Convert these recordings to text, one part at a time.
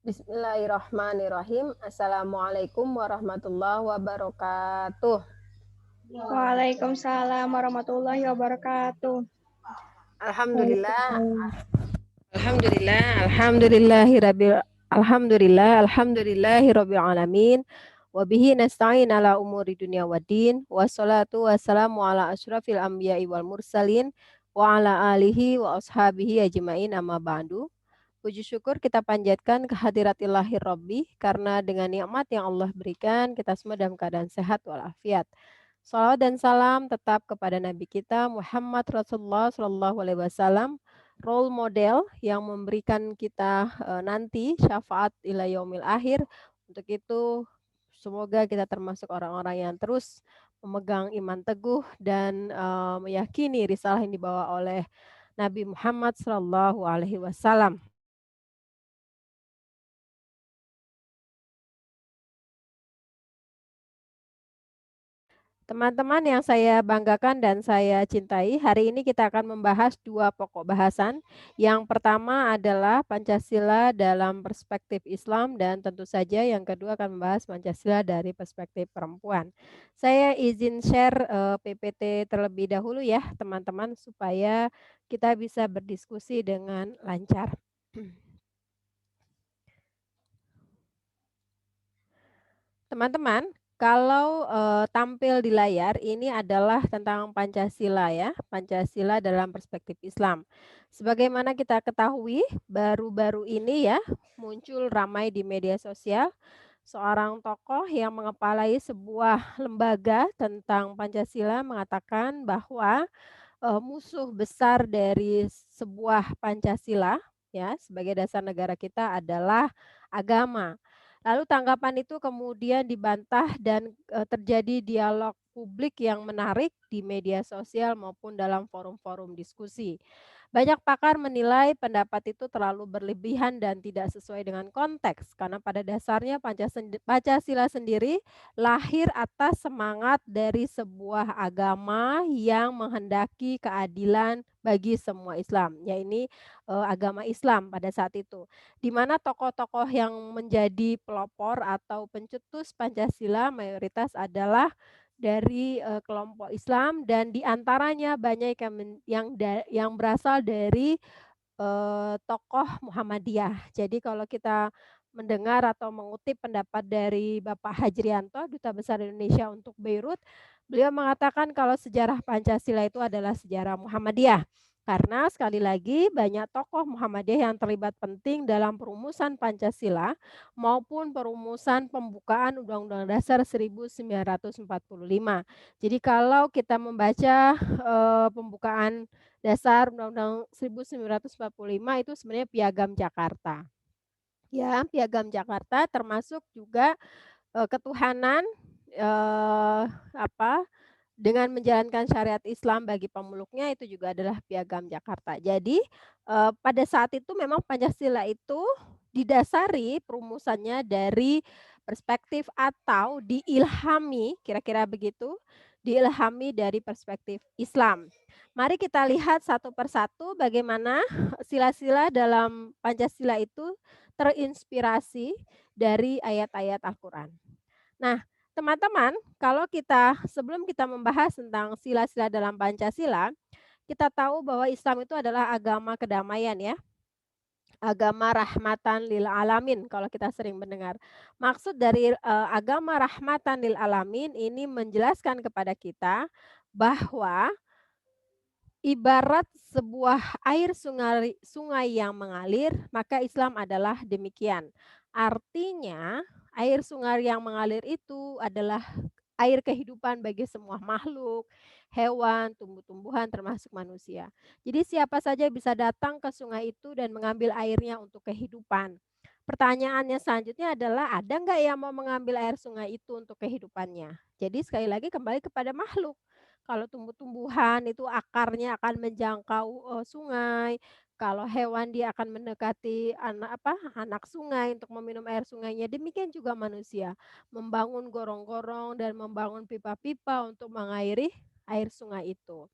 Bismillahirrahmanirrahim. Assalamualaikum warahmatullahi wabarakatuh. Waalaikumsalam warahmatullahi wabarakatuh. Alhamdulillah, alhamdulillahirabbil alamin. Wabihi nasta'in ala umuri dunya waddin. Wassalatu wassalamu ala asyrafil anbiya'i wal mursalin wa ala alihi wa ashabihi ajmain amma ba'du. Puji syukur kita panjatkan kehadirat ilahi Rabbi karena dengan nikmat yang Allah berikan kita semua dalam keadaan sehat walafiat. Salawat dan salam tetap kepada Nabi kita Muhammad Rasulullah Shallallahu Alaihi Wasallam, role model yang memberikan kita nanti syafaat ila yaumil akhir. Untuk itu semoga kita termasuk orang-orang yang terus memegang iman teguh dan meyakini risalah yang dibawa oleh Nabi Muhammad Shallallahu Alaihi Wasallam. Teman-teman yang saya banggakan dan saya cintai, hari ini kita akan membahas dua pokok bahasan. Yang pertama adalah Pancasila dalam perspektif Islam dan tentu saja yang kedua akan membahas Pancasila dari perspektif perempuan. Saya izin share PPT terlebih dahulu ya teman-teman supaya kita bisa berdiskusi dengan lancar. Teman-teman, kalau tampil di layar ini adalah tentang Pancasila ya, Pancasila dalam perspektif Islam. Sebagaimana kita ketahui, baru-baru ini ya muncul ramai di media sosial seorang tokoh yang mengepalai sebuah lembaga tentang Pancasila mengatakan bahwa musuh besar dari sebuah Pancasila ya sebagai dasar negara kita adalah agama. Lalu tanggapan itu kemudian dibantah dan terjadi dialog publik yang menarik di media sosial maupun dalam forum-forum diskusi. Banyak pakar menilai pendapat itu terlalu berlebihan dan tidak sesuai dengan konteks karena pada dasarnya Pancasila sendiri lahir atas semangat dari sebuah agama yang menghendaki keadilan bagi semua Islam, yaitu agama Islam pada saat itu. Di mana tokoh-tokoh yang menjadi pelopor atau pencetus Pancasila mayoritas adalah dari kelompok Islam dan diantaranya banyak yang berasal dari tokoh Muhammadiyah. Jadi kalau kita mendengar atau mengutip pendapat dari Bapak Hajrianto, Duta Besar Indonesia untuk Beirut, beliau mengatakan kalau sejarah Pancasila itu adalah sejarah Muhammadiyah. Karena sekali lagi banyak tokoh Muhammadiyah yang terlibat penting dalam perumusan Pancasila maupun perumusan pembukaan Undang-Undang Dasar 1945. Jadi kalau kita membaca pembukaan Dasar Undang-Undang 1945 itu sebenarnya Piagam Jakarta. Ya, Piagam Jakarta termasuk juga ketuhanan apa dengan menjalankan syariat Islam bagi pemeluknya itu juga adalah Piagam Jakarta. Jadi pada saat itu memang Pancasila itu didasari perumusannya dari perspektif atau diilhami, kira-kira begitu, diilhami dari perspektif Islam. Mari kita lihat satu persatu bagaimana sila-sila dalam Pancasila itu terinspirasi dari ayat-ayat Al-Quran. Nah, teman-teman, kalau sebelum kita membahas tentang sila-sila dalam Pancasila, kita tahu bahwa Islam itu adalah agama kedamaian ya. Agama rahmatan lil alamin kalau kita sering mendengar. Maksud dari agama rahmatan lil alamin ini menjelaskan kepada kita bahwa ibarat sebuah air sungai yang mengalir, maka Islam adalah demikian. Artinya, air sungai yang mengalir itu adalah air kehidupan bagi semua makhluk, hewan, tumbuh-tumbuhan, termasuk manusia. Jadi siapa saja bisa datang ke sungai itu dan mengambil airnya untuk kehidupan. Pertanyaannya selanjutnya adalah ada nggak yang mau mengambil air sungai itu untuk kehidupannya? Jadi sekali lagi kembali kepada makhluk. Kalau tumbuh-tumbuhan itu akarnya akan menjangkau sungai, kalau hewan dia akan mendekati anak sungai untuk meminum air sungainya. Demikian juga manusia, membangun gorong-gorong dan membangun pipa-pipa untuk mengairi air sungai itu.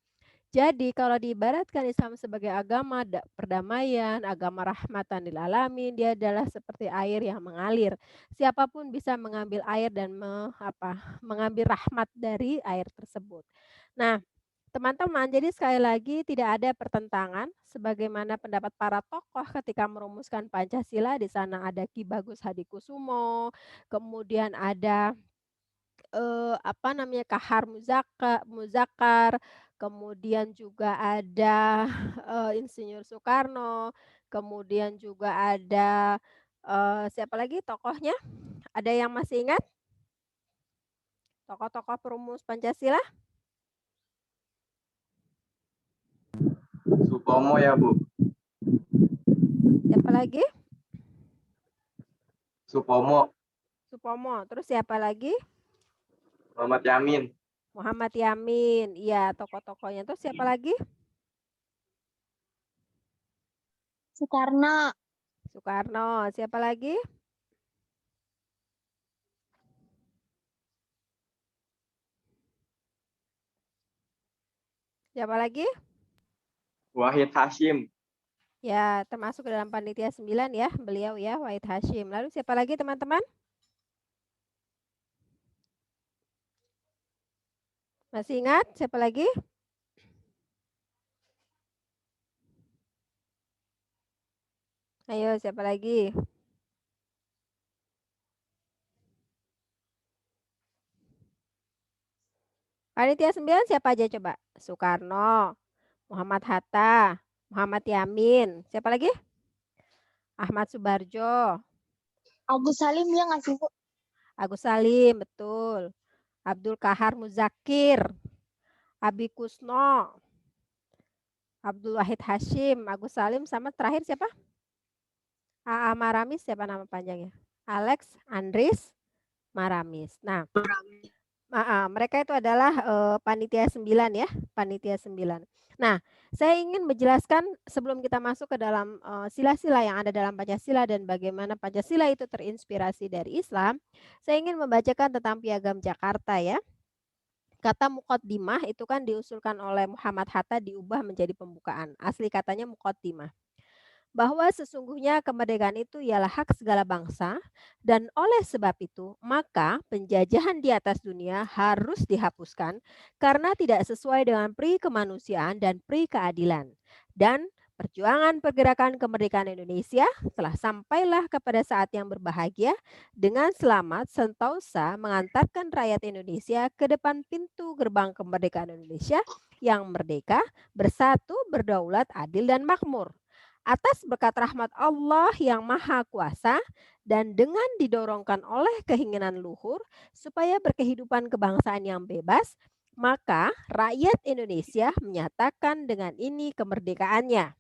Jadi kalau diibaratkan Islam sebagai agama perdamaian, agama rahmatan lil alamin, dia adalah seperti air yang mengalir. Siapapun bisa mengambil air dan mengambil rahmat dari air tersebut. Nah, teman-teman, jadi sekali lagi tidak ada pertentangan sebagaimana pendapat para tokoh ketika merumuskan Pancasila. Di sana ada Ki Bagus Hadikusumo, kemudian ada Kahar Muzakar, kemudian juga ada, Insinyur Soekarno, kemudian juga ada, siapa lagi tokohnya? Ada yang masih ingat? Tokoh-tokoh perumus Pancasila? Supomo ya, Bu. Siapa lagi? Supomo, Supomo, terus siapa lagi? Muhammad Yamin, Muhammad Yamin, iya tokoh-tokohnya. Terus siapa lagi? Soekarno. Soekarno, siapa lagi? Siapa lagi? Wahid Hashim, Ya, termasuk ke dalam panitia 9 ya, beliau ya, Wahid Hasyim. Lalu siapa lagi teman-teman? Masih ingat siapa lagi? Ayo siapa lagi? Panitia 9 siapa aja coba? Soekarno, Muhammad Hatta, Muhammad Yamin. Siapa lagi? Ahmad Subarjo, Agus Salim ya nggak sih, Bu? Agus Salim, betul. Abdul Kahar Muzakir, Abi Kusno, Abdul Wahid Hashim, Agus Salim, sama terakhir siapa? AA Maramis, siapa nama panjangnya? Alex Andris Maramis. Nah, mereka itu adalah, panitia 9 ya, panitia 9. Nah, saya ingin menjelaskan sebelum kita masuk ke dalam, sila-sila yang ada dalam Pancasila dan bagaimana Pancasila itu terinspirasi dari Islam, saya ingin membacakan tentang Piagam Jakarta ya. Kata muqaddimah itu kan diusulkan oleh Muhammad Hatta diubah menjadi pembukaan, asli katanya muqaddimah. Bahwa sesungguhnya kemerdekaan itu ialah hak segala bangsa dan oleh sebab itu maka penjajahan di atas dunia harus dihapuskan karena tidak sesuai dengan pri kemanusiaan dan pri keadilan. Dan perjuangan pergerakan kemerdekaan Indonesia telah sampailah kepada saat yang berbahagia dengan selamat sentosa mengantarkan rakyat Indonesia ke depan pintu gerbang kemerdekaan Indonesia yang merdeka, bersatu, berdaulat, adil, dan makmur. Atas berkat rahmat Allah yang Maha Kuasa dan dengan didorongkan oleh keinginan luhur supaya berkehidupan kebangsaan yang bebas, maka rakyat Indonesia menyatakan dengan ini kemerdekaannya.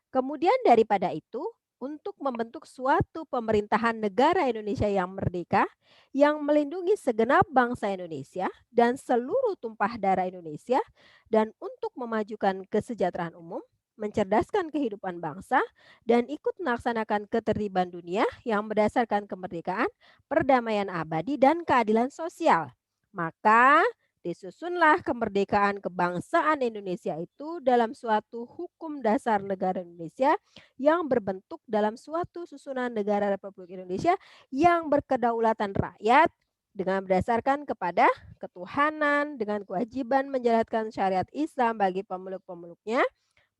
Kemudian daripada itu, untuk membentuk suatu pemerintahan negara Indonesia yang merdeka, yang melindungi segenap bangsa Indonesia dan seluruh tumpah darah Indonesia, dan untuk memajukan kesejahteraan umum, mencerdaskan kehidupan bangsa, dan ikut melaksanakan ketertiban dunia yang berdasarkan kemerdekaan, perdamaian abadi, dan keadilan sosial. Maka disusunlah kemerdekaan kebangsaan Indonesia itu dalam suatu hukum dasar negara Indonesia yang berbentuk dalam suatu susunan negara Republik Indonesia yang berkedaulatan rakyat dengan berdasarkan kepada ketuhanan dengan kewajiban menjalankan syariat Islam bagi pemeluk-pemeluknya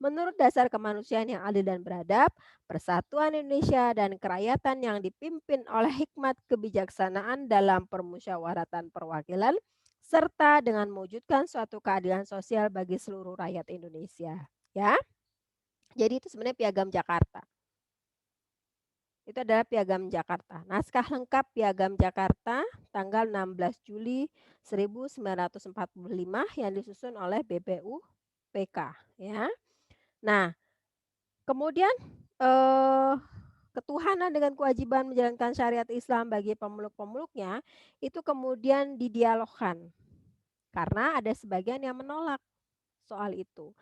menurut dasar kemanusiaan yang adil dan beradab, persatuan Indonesia dan kerakyatan yang dipimpin oleh hikmat kebijaksanaan dalam permusyawaratan perwakilan, serta dengan mewujudkan suatu keadilan sosial bagi seluruh rakyat Indonesia. Ya, jadi itu sebenarnya Piagam Jakarta. Itu adalah Piagam Jakarta. Naskah lengkap Piagam Jakarta tanggal 16 Juli 1945 yang disusun oleh BPUPK. Ya. Nah, kemudian ketuhanan dengan kewajiban menjalankan syariat Islam bagi pemeluk-pemeluknya itu kemudian didialogkan karena ada sebagian yang menolak soal itu.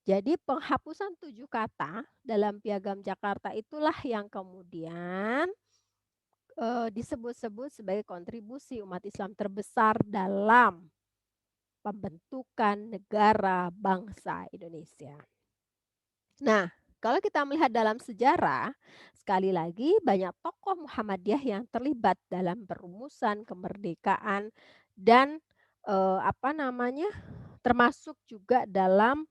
Jadi penghapusan 7 kata dalam Piagam Jakarta itulah yang kemudian disebut-sebut sebagai kontribusi umat Islam terbesar dalam pembentukan negara bangsa Indonesia. Nah, kalau kita melihat dalam sejarah, sekali lagi banyak tokoh Muhammadiyah yang terlibat dalam perumusan kemerdekaan dan termasuk juga dalam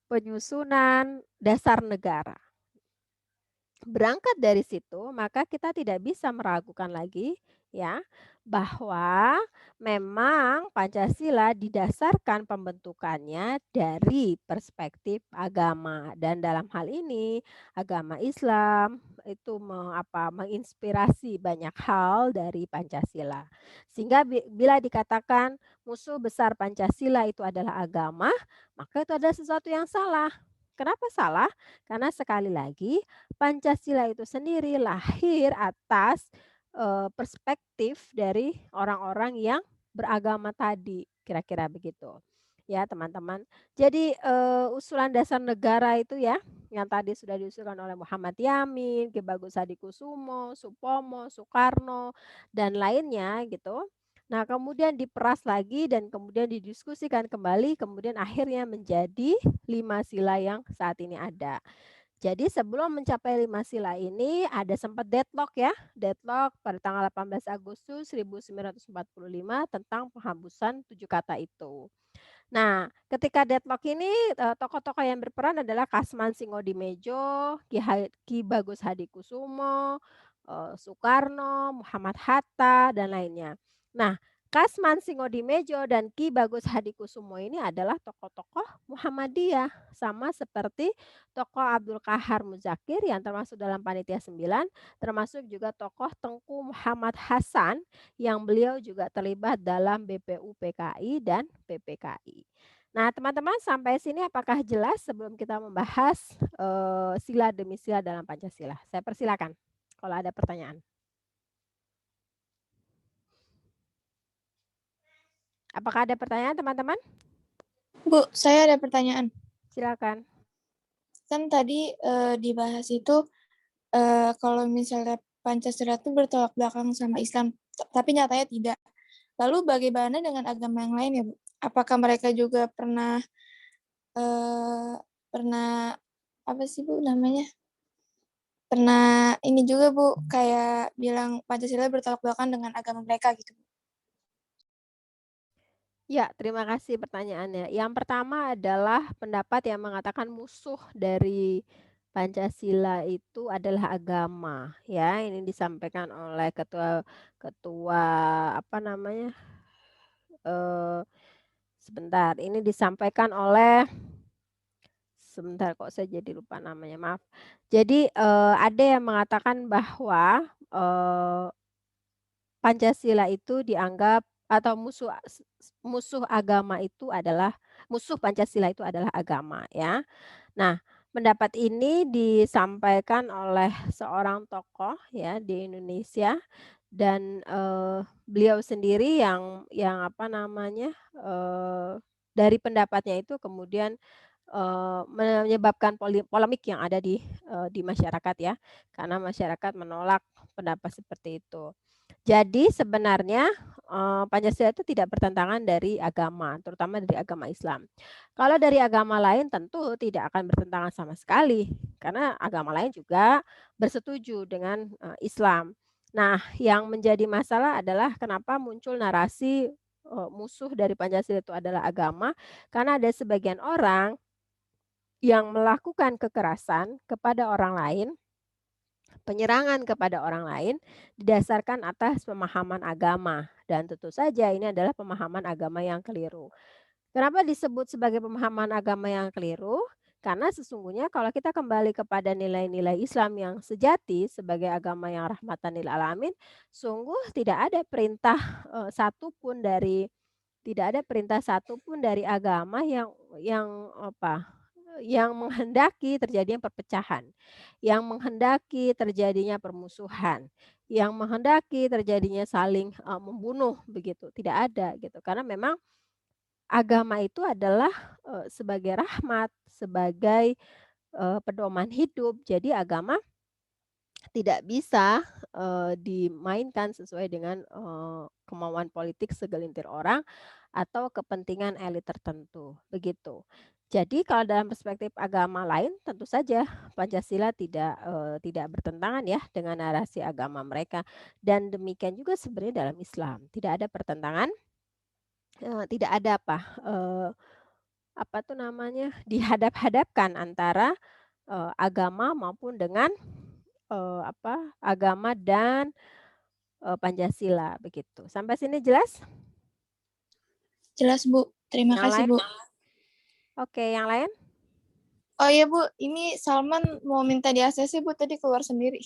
penyusunan dasar negara. Berangkat dari situ, maka kita tidak bisa meragukan lagi ya bahwa memang Pancasila didasarkan pembentukannya dari perspektif agama dan dalam hal ini agama Islam itu menginspirasi banyak hal dari Pancasila. Sehingga bila dikatakan musuh besar Pancasila itu adalah agama, maka itu adalah sesuatu yang salah. Kenapa salah? Karena sekali lagi Pancasila itu sendiri lahir atas, perspektif dari orang-orang yang beragama tadi, kira-kira begitu. Ya, teman-teman. Jadi, usulan dasar negara itu ya, yang tadi sudah diusulkan oleh Muhammad Yamin, Ki Bagus Hadikusumo, Supomo, Soekarno, dan lainnya gitu. Nah, kemudian diperas lagi dan kemudian didiskusikan kembali, kemudian akhirnya menjadi 5 sila yang saat ini ada. Jadi sebelum mencapai 5 sila ini ada sempat deadlock ya, deadlock pada tanggal 18 Agustus 1945 tentang penghapusan 7 kata itu. Nah, ketika deadlock ini, tokoh-tokoh yang berperan adalah Kasman Singodimedjo, Ki Bagus Hadikusumo, Soekarno, Muhammad Hatta, dan lainnya. Nah, Kasman Singodimedjo dan Ki Bagus Hadikusumo ini adalah tokoh-tokoh Muhammadiyah, sama seperti tokoh Abdul Qahar Muzakir yang termasuk dalam Panitia 9, termasuk juga tokoh Tengku Muhammad Hasan yang beliau juga terlibat dalam BPU PKI dan PPKI. Nah, teman-teman sampai sini apakah jelas sebelum kita membahas sila demi sila dalam Pancasila? Saya persilakan kalau ada pertanyaan. Apakah ada pertanyaan teman-teman? Bu, saya ada pertanyaan. Silakan. Kan tadi dibahas itu kalau misalnya Pancasila itu bertolak belakang sama Islam, tapi nyatanya tidak. Lalu bagaimana dengan agama yang lain ya, Bu? Apakah mereka juga pernah apa sih Bu namanya? Pernah ini juga Bu, kayak bilang Pancasila bertolak belakang dengan agama mereka gitu. Ya, terima kasih pertanyaannya. Yang pertama adalah pendapat yang mengatakan musuh dari Pancasila itu adalah agama, ya. Ini disampaikan oleh ketua ketua apa namanya? Sebentar, ini disampaikan oleh sebentar kok saya jadi lupa namanya, maaf. Jadi, ada yang mengatakan bahwa, Pancasila itu dianggap atau musuh agama itu adalah musuh Pancasila itu adalah agama ya. Nah, pendapat ini disampaikan oleh seorang tokoh ya di Indonesia dan, beliau sendiri yang dari pendapatnya itu kemudian, menyebabkan polemik yang ada di masyarakat ya, karena masyarakat menolak pendapat seperti itu. Jadi sebenarnya, Pancasila itu tidak bertentangan dari agama, terutama dari agama Islam. Kalau dari agama lain tentu tidak akan bertentangan sama sekali, karena agama lain juga bersetuju dengan, Islam. Nah, yang menjadi masalah adalah kenapa muncul narasi, musuh dari Pancasila itu adalah agama, karena ada sebagian orang yang melakukan kekerasan kepada orang lain, penyerangan kepada orang lain didasarkan atas pemahaman agama dan tentu saja ini adalah pemahaman agama yang keliru. Kenapa disebut sebagai pemahaman agama yang keliru? Karena sesungguhnya kalau kita kembali kepada nilai-nilai Islam yang sejati sebagai agama yang rahmatan lil alamin, sungguh tidak ada perintah satupun dari agama yang menghendaki terjadinya perpecahan, yang menghendaki terjadinya permusuhan, yang menghendaki terjadinya saling, membunuh begitu, tidak ada gitu. Karena memang agama itu adalah, sebagai rahmat, sebagai, pedoman hidup. Jadi agama tidak bisa dimainkan sesuai dengan kemauan politik segelintir orang atau kepentingan elit tertentu, begitu. Jadi kalau dalam perspektif agama lain tentu saja Pancasila tidak bertentangan ya dengan narasi agama mereka, dan demikian juga sebenarnya dalam Islam, tidak ada pertentangan, tidak ada apa tuh namanya, dihadap-hadapkan antara agama maupun dengan agama dan Pancasila, begitu. Sampai sini jelas? Jelas, Bu. Terima Yang kasih, lain? Bu. Oke, yang lain? Oh iya, Bu. Ini Salman mau minta di ACC, Bu. Tadi keluar sendiri.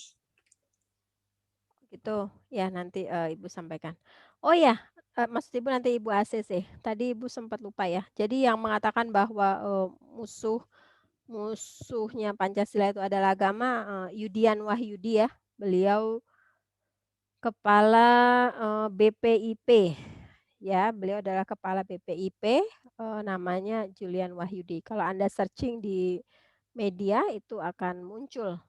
Gitu, ya nanti Ibu sampaikan. Oh ya, maksud Ibu nanti Ibu ACC. Tadi Ibu sempat lupa ya. Jadi yang mengatakan bahwa musuhnya Pancasila itu adalah agama, Yudian Wahyudi ya. Beliau kepala BPIP. Ya, beliau adalah kepala BPIP, namanya Julian Wahyudi. Kalau Anda searching di media itu akan muncul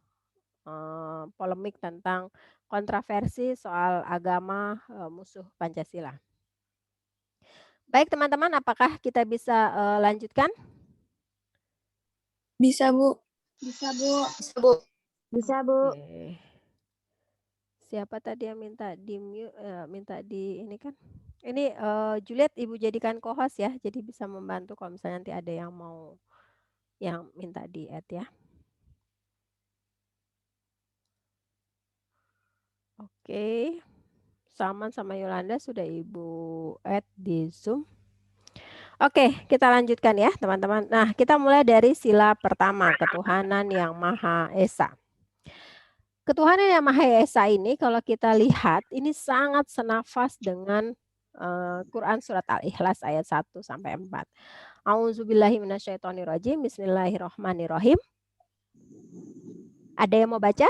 polemik tentang kontroversi soal agama musuh Pancasila. Baik teman-teman, apakah kita bisa lanjutkan? Bisa, Bu. Bisa, Bu. Bisa, Bu. Bisa, Bu. Oke. Siapa tadi yang minta di mute, minta di ini kan? Ini Juliet Ibu jadikan co-host ya, jadi bisa membantu kalau misalnya nanti ada yang mau yang minta di add ya. Oke. Salman sama Yolanda sudah Ibu add di Zoom. Oke, kita lanjutkan ya teman-teman. Nah, kita mulai dari sila pertama, ketuhanan yang Maha Esa. Ketuhanan yang Maha Esa ini kalau kita lihat ini sangat senafas dengan Quran surat Al-Ikhlas ayat 1 sampai 4. A'udzubillahi minasyaitonirrajim. Bismillahirrahmanirrahim. Ada yang mau baca?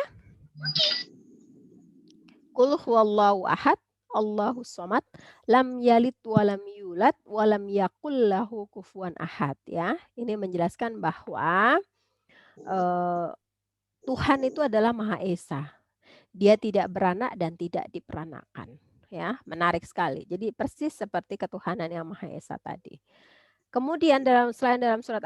Qul huwallahu ahad, Allahus somad, lam yalid walam yulad walam yakul lahu kufuwan ahad ya. Ini menjelaskan bahwa Tuhan itu adalah Maha Esa. Dia tidak beranak dan tidak diperanakan ya. Menarik sekali. Jadi persis seperti ketuhanan yang Maha Esa tadi. Kemudian selain dalam surat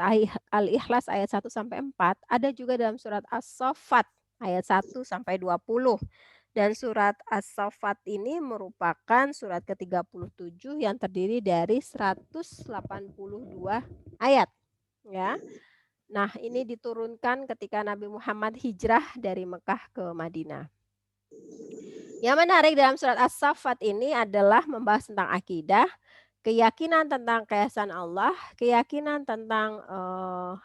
Al-Ikhlas ayat 1 sampai 4, ada juga dalam surat As-Saffat ayat 1 sampai 20. Dan surat As-Saffat ini merupakan surat ke-37 yang terdiri dari 182 ayat. Ya. Nah, ini diturunkan ketika Nabi Muhammad hijrah dari Mekah ke Madinah. Yang menarik dalam surat As-Saffat ini adalah membahas tentang akidah, keyakinan tentang keesaan Allah, keyakinan tentang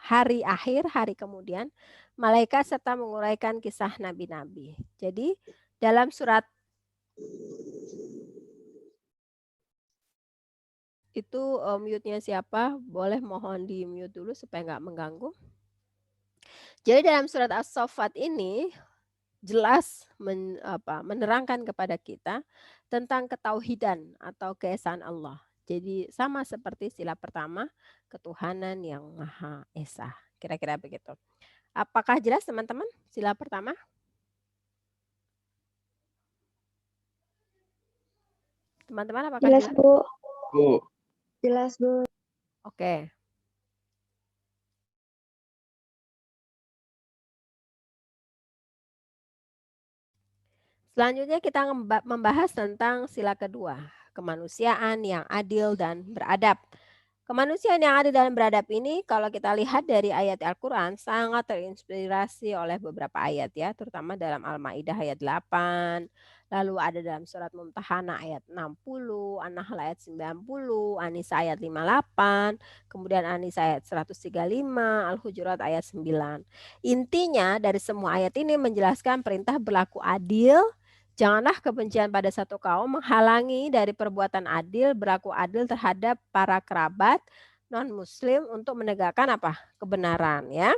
hari akhir, hari kemudian, malaikat serta menguraikan kisah nabi-nabi. Jadi dalam surat itu mute-nya siapa? Boleh mohon di mute dulu supaya nggak mengganggu. Jadi dalam surat As-Saffat ini jelas menerangkan kepada kita tentang ketauhidan atau keesaan Allah. Jadi sama seperti sila pertama, ketuhanan yang Maha Esa. Kira-kira begitu. Apakah jelas teman-teman sila pertama? Teman-teman apakah jelas? Jelas, Bu. Bu. Jelas, Bu. Oke. Selanjutnya kita membahas tentang sila kedua, kemanusiaan yang adil dan beradab. Kemanusiaan yang adil dan beradab ini kalau kita lihat dari ayat Al-Quran sangat terinspirasi oleh beberapa ayat ya, terutama dalam Al-Maidah ayat 8, lalu ada dalam surat Mumtahanah ayat 60, An-Nahl ayat 90, An-Nisa ayat 58, kemudian An-Nisa ayat 135, Al-Hujurat ayat 9. Intinya dari semua ayat ini menjelaskan perintah berlaku adil. Janganlah kebencian pada satu kaum menghalangi dari perbuatan adil, berlaku adil terhadap para kerabat non-muslim untuk menegakkan apa? Kebenaran ya.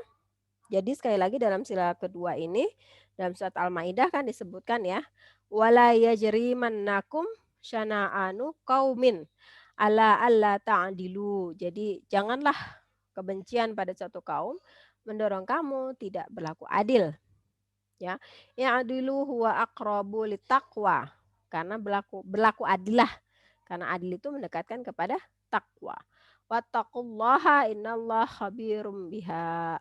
Jadi sekali lagi dalam sila kedua ini dalam surat Al-Maidah kan disebutkan ya, wala yajrimannakum syana'anu qaumin ala alla ta'dilu. Jadi janganlah kebencian pada satu kaum mendorong kamu tidak berlaku adil. Ya, ya'dilu huwa aqrabu littaqwa. Karena berlaku adil lah. Karena adil itu mendekatkan kepada takwa. Wattaqullaha innallaha khabirum biha.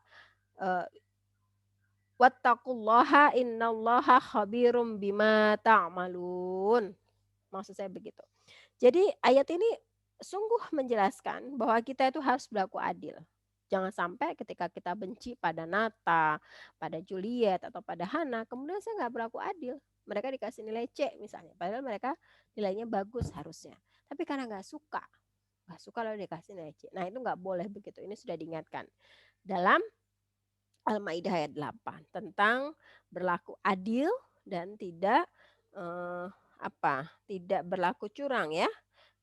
Wattaqullaha innallaha khabirum bima ta'malun. Maksud saya begitu. Jadi ayat ini sungguh menjelaskan bahwa kita itu harus berlaku adil. Jangan sampai ketika kita benci pada Nata, pada Juliet, atau pada Hana, kemudian saya nggak berlaku adil. Mereka dikasih nilai C misalnya, padahal mereka nilainya bagus harusnya. Tapi karena nggak suka lalu dikasih nilai C. Nah itu nggak boleh begitu. Ini sudah diingatkan dalam Al-Maidah ayat 8 tentang berlaku adil dan tidak tidak berlaku curang ya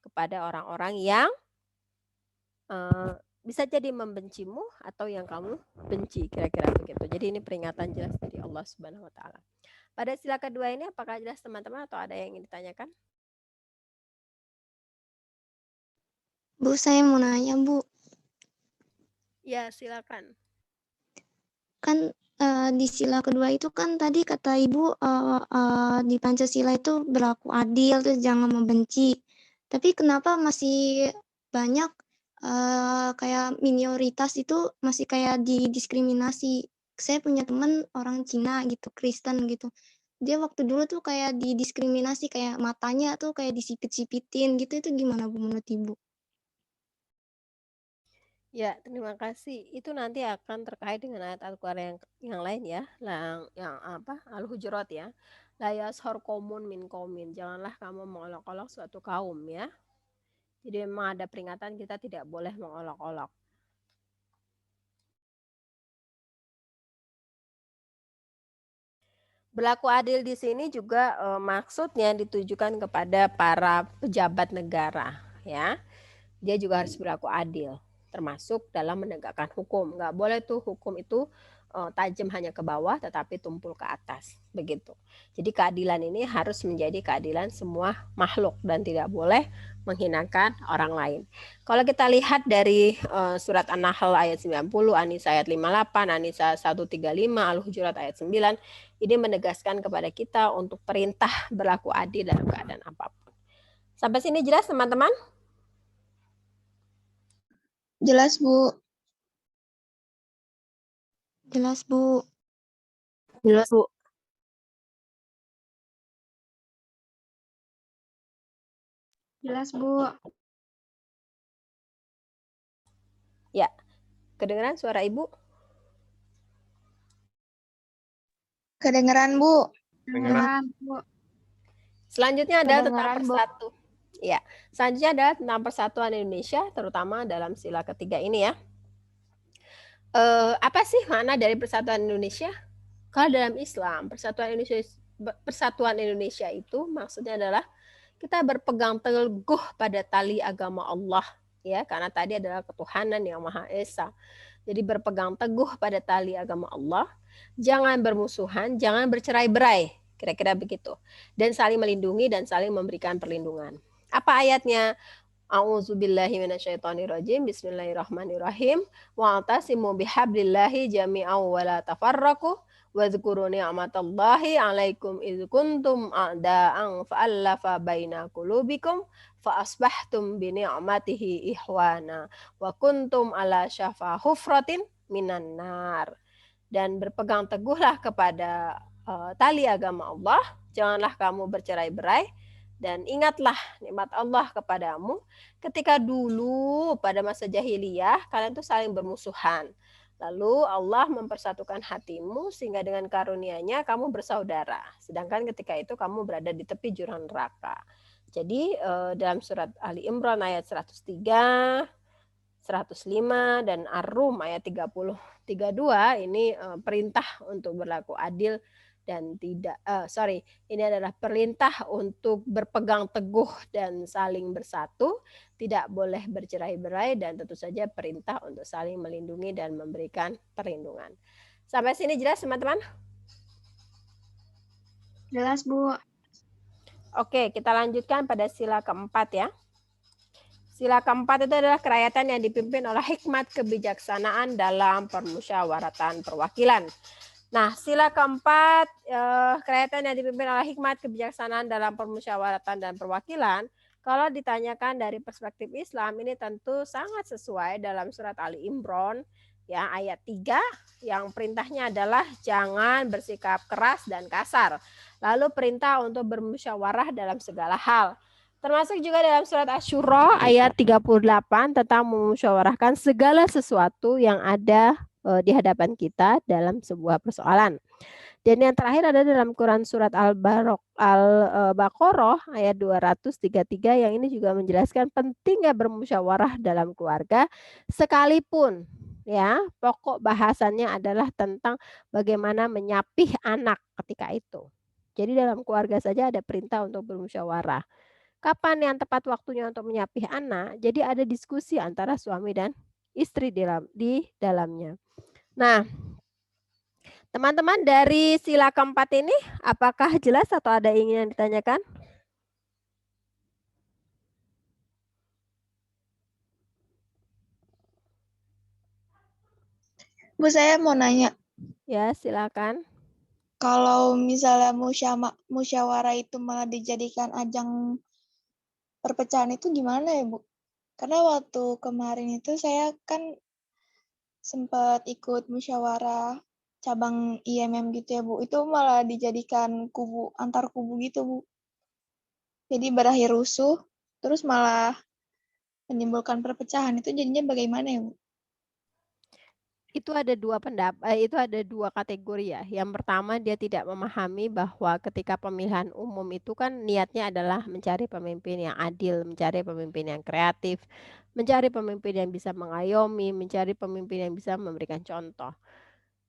kepada orang-orang yang bisa jadi membencimu atau yang kamu benci, kira-kira begitu. Jadi ini peringatan jelas dari Allah Subhanahu wa taala. Pada sila kedua ini apakah jelas teman-teman atau ada yang ingin ditanyakan? Bu, saya mau nanya, Bu. Ya, silakan. Kan di sila kedua itu kan tadi kata Ibu di Pancasila itu berlaku adil, terus jangan membenci. Tapi kenapa masih banyak kayak minoritas itu masih kayak didiskriminasi? Saya punya teman orang Cina gitu, Kristen gitu. Dia waktu dulu tuh kayak didiskriminasi, kayak matanya tuh kayak disipit-sipitin gitu. Itu gimana Bu menurut Ibu? Ya, terima kasih. Itu nanti akan terkait dengan ayat Al-Qur'an yang lain ya. Yang Al-Hujurat ya. La yashar qaumun min qaumin. Janganlah kamu mengolok-olok suatu kaum ya. Jadi memang ada peringatan kita tidak boleh mengolok-olok. Berlaku adil di sini juga maksudnya ditujukan kepada para pejabat negara ya. Dia juga harus berlaku adil, termasuk dalam menegakkan hukum. Nggak boleh tuh hukum itu tajam hanya ke bawah tetapi tumpul ke atas, begitu. Jadi keadilan ini harus menjadi keadilan semua makhluk dan tidak boleh menghinakan orang lain. Kalau kita lihat dari surat An-Nahl ayat 90, An-Nisa ayat 58, An-Nisa 135, Al-Hujurat ayat 9, ini menegaskan kepada kita untuk perintah berlaku adil dalam keadaan apapun. Sampai sini jelas teman-teman? Jelas, Bu. Jelas, Bu. Jelas, Bu. Jelas, Bu. Ya, kedengeran suara Ibu? Kedengeran, Bu. Kedengeran, Bu. Selanjutnya adalah tentang Kedengeran, Bu. persatu. Ya, selanjutnya adalah tentang persatuan Indonesia, terutama dalam sila ketiga ini ya. Apa sih makna dari persatuan Indonesia? Kalau dalam Islam, persatuan Indonesia itu maksudnya adalah kita berpegang teguh pada tali agama Allah ya, karena tadi adalah ketuhanan yang Maha Esa. Jadi berpegang teguh pada tali agama Allah, jangan bermusuhan, jangan bercerai-berai, kira-kira begitu. Dan saling melindungi dan saling memberikan perlindungan. Apa ayatnya? A'udzubillahi minasyaitonirrajim. Bismillahirrahmanirrahim. Wa'tasimu bihablillahi jami'an wa la tafarraqu wadhkuru ni'matallahi 'alaikum idz kuntum a'da'an fa'alafa baina qulubikum fa asbahtum bi ni'matihi ikhwana wa kuntum ala syafa hufratin minan nar. Dan berpegang teguhlah kepada tali agama Allah, janganlah kamu bercerai-berai. Dan ingatlah nikmat Allah kepadamu ketika dulu pada masa jahiliyah kalian tuh saling bermusuhan. Lalu Allah mempersatukan hatimu sehingga dengan karunia-Nya kamu bersaudara. Sedangkan ketika itu kamu berada di tepi jurang neraka. Jadi dalam surat Ali Imran ayat 103, 105 dan Ar-Rum ayat 32 ini perintah untuk berlaku adil dan ini adalah perintah untuk berpegang teguh dan saling bersatu, tidak boleh bercerai-berai, dan tentu saja perintah untuk saling melindungi dan memberikan perlindungan. Sampai sini jelas teman-teman? Jelas, Bu. Oke, kita lanjutkan pada sila keempat ya. Sila keempat itu adalah kerakyatan yang dipimpin oleh hikmat kebijaksanaan dalam permusyawaratan perwakilan. Nah, sila keempat, kerakyatan yang dipimpin oleh hikmat kebijaksanaan dalam permusyawaratan dan perwakilan. Kalau ditanyakan dari perspektif Islam, ini tentu sangat sesuai dalam surat Ali Imran ya ayat 3 yang perintahnya adalah jangan bersikap keras dan kasar. Lalu perintah untuk bermusyawarah dalam segala hal. Termasuk juga dalam surat Asy-Syura ayat 38 tentang memusyawarahkan segala sesuatu yang ada di hadapan kita dalam sebuah persoalan. Dan yang terakhir ada dalam Quran surat Al-Baqarah ayat 233 yang ini juga menjelaskan pentingnya bermusyawarah dalam keluarga sekalipun ya pokok bahasannya adalah tentang bagaimana menyapih anak ketika itu. Jadi dalam keluarga saja ada perintah untuk bermusyawarah. Kapan yang tepat waktunya untuk menyapih anak? Jadi ada diskusi antara suami dan istri di dalamnya. Nah, teman-teman dari sila keempat ini, apakah jelas atau ada ingin yang ditanyakan? Bu, saya mau nanya, Ya, silakan. kalau misalnya musyawarah itu malah dijadikan ajang perpecahan itu gimana ya, Bu? Karena waktu kemarin itu saya kan sempat ikut musyawarah cabang IMM gitu ya, Bu. Itu malah dijadikan antar kubu gitu, Bu. Jadi berakhir rusuh, terus malah menimbulkan perpecahan. Itu jadinya bagaimana ya, Bu? Itu ada dua kategori ya. Yang pertama dia tidak memahami bahwa ketika pemilihan umum itu kan niatnya adalah mencari pemimpin yang adil, mencari pemimpin yang kreatif, mencari pemimpin yang bisa mengayomi, mencari pemimpin yang bisa memberikan contoh.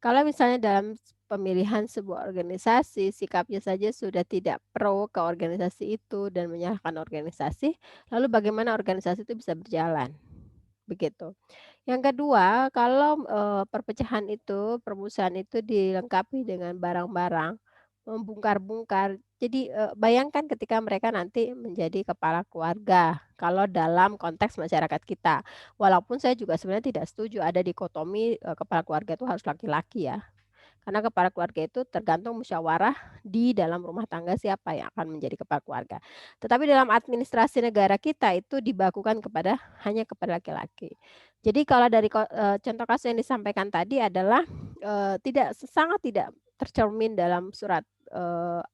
Kalau misalnya dalam pemilihan sebuah organisasi, sikapnya saja sudah tidak pro ke organisasi itu dan menyalahkan organisasi, lalu bagaimana organisasi itu bisa berjalan? Begitu. Yang kedua, kalau, perpecahan itu, permusuhan itu dilengkapi dengan barang-barang, membongkar-bongkar. Jadi, bayangkan ketika mereka nanti menjadi kepala keluarga, kalau dalam konteks masyarakat kita. Walaupun saya juga sebenarnya tidak setuju ada dikotomi, kepala keluarga itu harus laki-laki ya. Karena kepala keluarga itu tergantung musyawarah di dalam rumah tangga siapa yang akan menjadi kepala keluarga. Tetapi dalam administrasi negara kita itu dibakukan hanya kepada laki-laki. Jadi kalau dari contoh kasus yang disampaikan tadi adalah sangat tidak tercermin dalam surat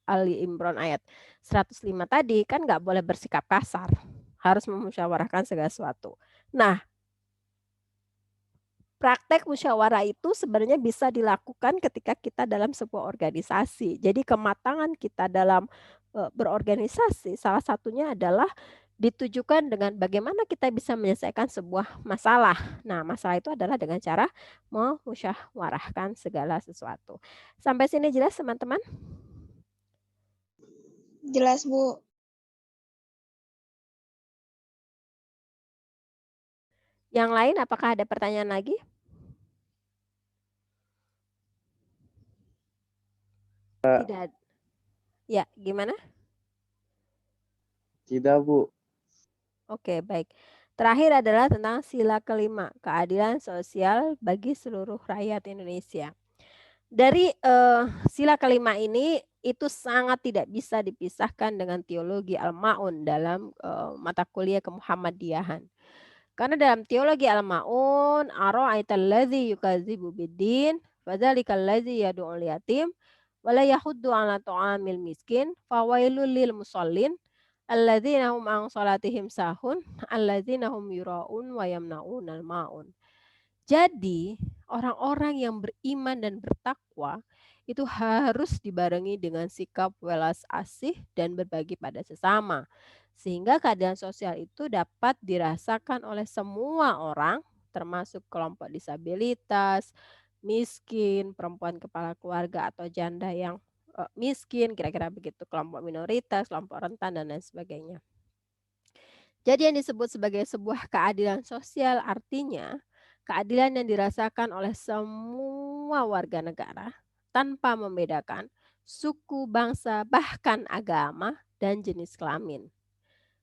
Ali Imran ayat 105 tadi kan nggak boleh bersikap kasar, harus memusyawarahkan segala sesuatu. Nah, praktek musyawarah itu sebenarnya bisa dilakukan ketika kita dalam sebuah organisasi. Jadi kematangan kita dalam berorganisasi salah satunya adalah ditujukan dengan bagaimana kita bisa menyelesaikan sebuah masalah. Nah, masalah itu adalah dengan cara memusyawarahkan segala sesuatu. Sampai sini jelas, teman-teman? Jelas, Bu. Yang lain apakah ada pertanyaan lagi? Tidak. Ya, gimana? Tidak, Bu. Oke, baik. Terakhir adalah tentang sila kelima, keadilan sosial bagi seluruh rakyat Indonesia. Dari sila kelima ini itu sangat tidak bisa dipisahkan dengan teologi Al-Ma'un dalam mata kuliah kemuhammadiyahan. Karena dalam teologi Al-Ma'un, ara'aital ladzi yukadzibu biddin, fadzalikal ladzi yad'ul yatim, wala yahuddu 'ala ta'amil miskin, fawailul lil musallin, alladzina hum an salatihim sahun, alladzina hum yura'un wa yamna'unal ma'un. Jadi, orang-orang yang beriman dan bertakwa itu harus dibarengi dengan sikap welas asih dan berbagi pada sesama. Sehingga keadilan sosial itu dapat dirasakan oleh semua orang, termasuk kelompok disabilitas, miskin, perempuan kepala keluarga atau janda yang miskin, kira-kira begitu, kelompok minoritas, kelompok rentan, dan lain sebagainya. Jadi yang disebut sebagai sebuah keadilan sosial artinya keadilan yang dirasakan oleh semua warga negara tanpa membedakan suku, bangsa, bahkan agama dan jenis kelamin.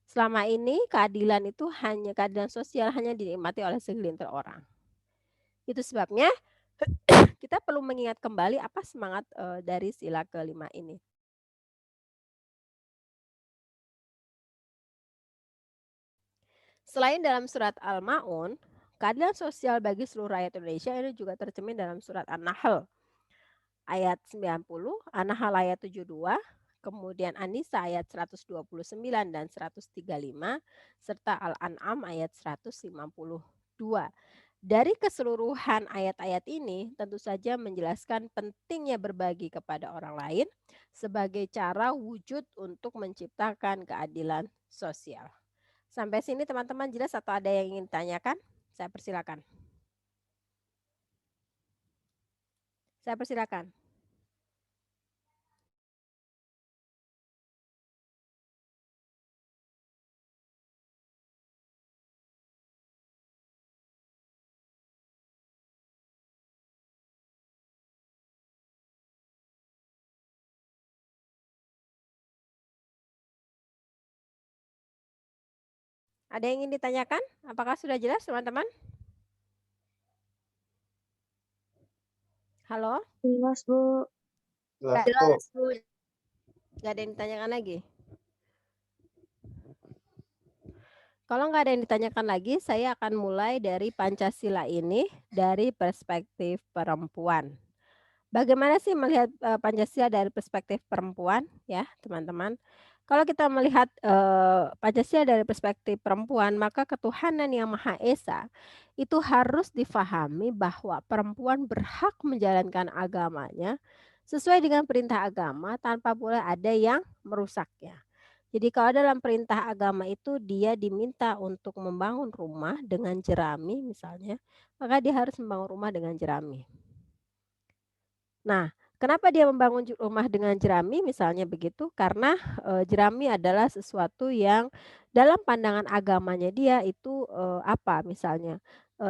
Selama ini keadilan sosial hanya dinikmati oleh segelintir orang. Itu sebabnya kita perlu mengingat kembali apa semangat dari sila kelima ini. Selain dalam surat Al-Ma'un, keadilan sosial bagi seluruh rakyat Indonesia ini juga tercermin dalam surat An-Nahl ayat 90, An-Nahl ayat 72, kemudian An-Nisa ayat 129 dan 135, serta Al-An'am ayat 152. Dari keseluruhan ayat-ayat ini tentu saja menjelaskan pentingnya berbagi kepada orang lain sebagai cara wujud untuk menciptakan keadilan sosial. Sampai sini teman-teman jelas atau ada yang ingin ditanyakan? Saya persilakan. Saya persilakan. Ada yang ingin ditanyakan? Apakah sudah jelas teman-teman? Halo? Jelas, Bu. Jelas, Bu. Nggak ada yang ditanyakan lagi? Kalau nggak ada yang ditanyakan lagi, saya akan mulai dari Pancasila ini dari perspektif perempuan. Bagaimana sih melihat Pancasila dari perspektif perempuan ya teman-teman? Kalau kita melihat Pancasila dari perspektif perempuan, maka ketuhanan yang Maha Esa itu harus difahami bahwa perempuan berhak menjalankan agamanya sesuai dengan perintah agama tanpa boleh ada yang merusaknya. Jadi kalau dalam perintah agama itu dia diminta untuk membangun rumah dengan jerami misalnya, maka dia harus membangun rumah dengan jerami. Nah, kenapa dia membangun rumah dengan jerami misalnya begitu? Karena jerami adalah sesuatu yang dalam pandangan agamanya dia itu apa misalnya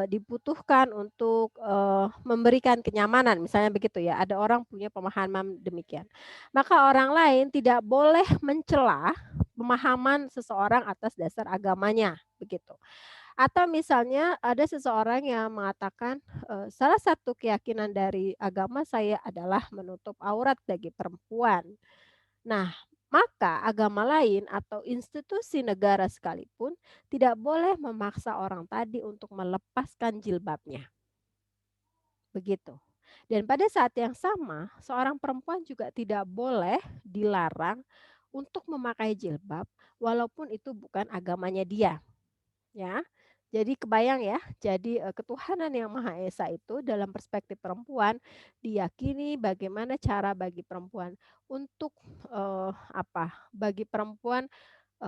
dibutuhkan untuk memberikan kenyamanan misalnya begitu ya. Ada orang punya pemahaman demikian. Maka orang lain tidak boleh mencela pemahaman seseorang atas dasar agamanya begitu. Atau misalnya ada seseorang yang mengatakan, salah satu keyakinan dari agama saya adalah menutup aurat bagi perempuan. Nah, maka agama lain atau institusi negara sekalipun tidak boleh memaksa orang tadi untuk melepaskan jilbabnya. Begitu. Dan pada saat yang sama, seorang perempuan juga tidak boleh dilarang untuk memakai jilbab walaupun itu bukan agamanya dia. Ya. Jadi kebayang ya, jadi ketuhanan yang Maha Esa itu dalam perspektif perempuan diyakini bagaimana cara bagi perempuan untuk bagi perempuan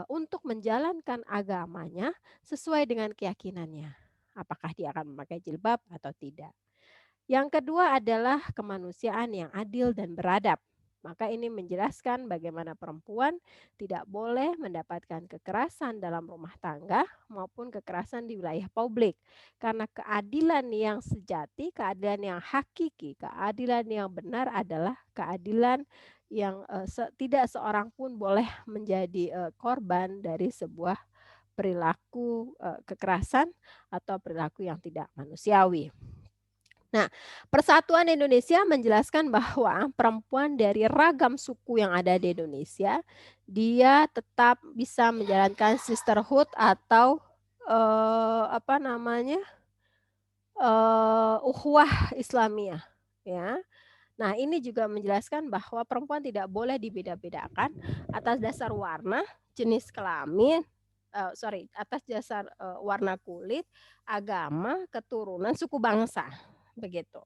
untuk menjalankan agamanya sesuai dengan keyakinannya. Apakah dia akan memakai jilbab atau tidak. Yang kedua adalah kemanusiaan yang adil dan beradab. Maka ini menjelaskan bagaimana perempuan tidak boleh mendapatkan kekerasan dalam rumah tangga maupun kekerasan di wilayah publik. Karena keadilan yang sejati, keadilan yang hakiki, keadilan yang benar adalah keadilan yang tidak seorang pun boleh menjadi korban dari sebuah perilaku kekerasan atau perilaku yang tidak manusiawi. Nah, Persatuan Indonesia menjelaskan bahwa perempuan dari ragam suku yang ada di Indonesia, dia tetap bisa menjalankan sisterhood atau ukhuwah Islamiyah, ya. Nah, ini juga menjelaskan bahwa perempuan tidak boleh dibeda-bedakan atas dasar warna, jenis kelamin, atas dasar warna kulit, agama, keturunan, suku bangsa. Begitu.